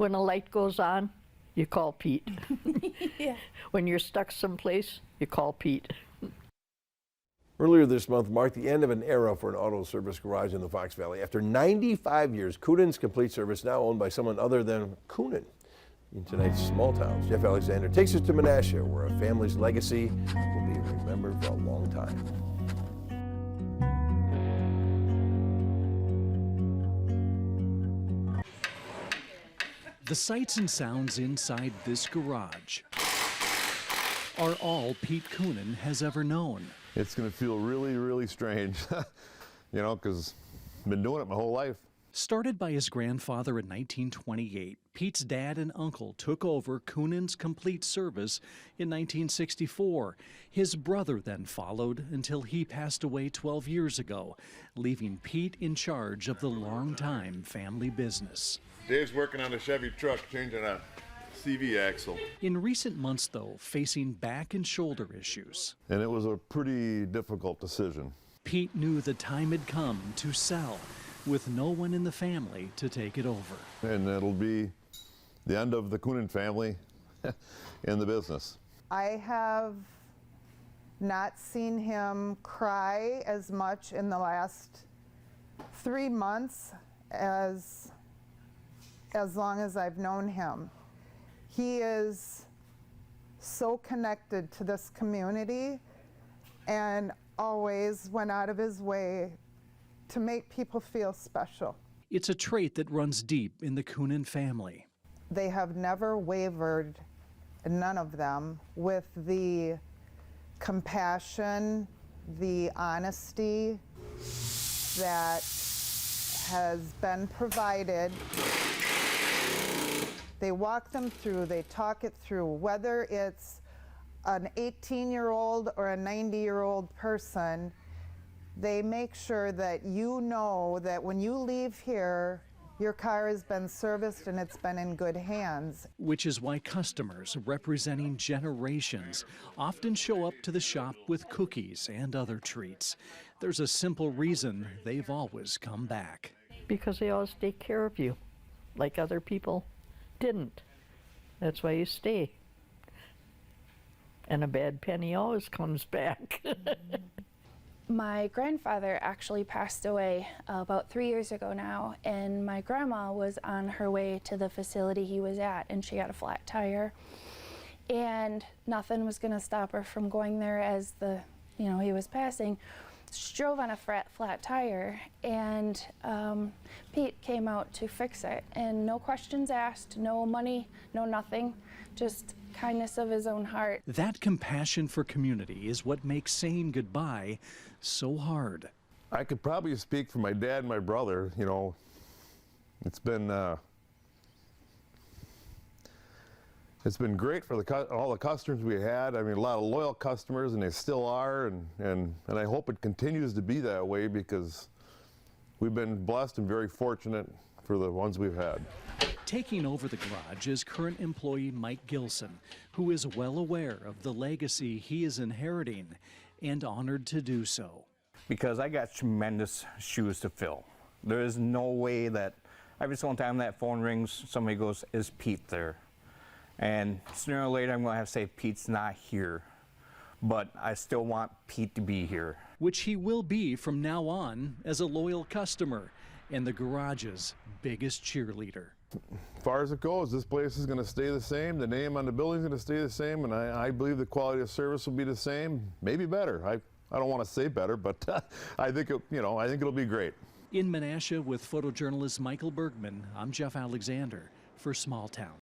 When a light goes on, you call Pete. Yeah. When you're stuck someplace, you call Pete. Earlier this month marked the end of an era for an auto service garage in the Fox Valley. After 95 years, Kunin's Complete Service, now owned by someone other than Kunin. In tonight's Small Towns, Jeff Alexander takes us to Menasha, where a family's legacy will be remembered for a long time. The sights and sounds inside this garage are all Pete Kunin has ever known. It's going to feel really, really strange, you know, because I've been doing it my whole life. Started by his grandfather in 1928, Pete's dad and uncle took over Kunin's Complete Service in 1964. His brother then followed until he passed away 12 years ago, leaving Pete in charge of the longtime family business. Dave's working on a Chevy truck, changing a CV axle. In recent months, though, facing back and shoulder issues. And it was a pretty difficult decision. Pete knew the time had come to sell, with no one in the family to take it over. And it'll be the end of the Kunin family in the business. I have not seen him cry as much in the last 3 months as long as I've known him. He is so connected to this community and always went out of his way to make people feel special. It's a trait that runs deep in the Kunin family. They have never wavered, none of them, with the compassion, the honesty that has been provided. They walk them through, they talk it through, whether it's an 18-year-old or a 90-year-old person, they make sure that you know that when you leave here, your car has been serviced and it's been in good hands. Which is why customers representing generations often show up to the shop with cookies and other treats. There's a simple reason they've always come back. Because they always take care of you, like other people didn't. That's why you stay. And a bad penny always comes back. My grandfather actually passed away about 3 years ago now, and my grandma was on her way to the facility he was at, and she had a flat tire. And nothing was going to stop her from going there as he was passing. She drove on a flat tire, and Pete came out to fix it, and no questions asked, no money, no nothing, just kindness of his own heart. That compassion for community is what makes saying goodbye so hard. I could probably speak for my dad and my brother. You know, it's been great for all the customers we had. I mean, a lot of loyal customers, and they still are, and I hope it continues to be that way, because we've been blessed and very fortunate for the ones we've had. Taking over the garage is current employee Mike Gilson, who is well aware of the legacy he is inheriting and honored to do so. Because I got tremendous shoes to fill. There is no way that every single time that phone rings, somebody goes, "Is Pete there?" And sooner or later, I'm going to have to say, "Pete's not here." But I still want Pete to be here. Which he will be from now on as a loyal customer and the garage's biggest cheerleader. As far as it goes, this place is going to stay the same. The name on the building is going to stay the same, and I believe the quality of service will be the same, maybe better. I don't want to say better, but I think it'll be great. In Menasha with photojournalist Michael Bergman, I'm Jeff Alexander for Small Town.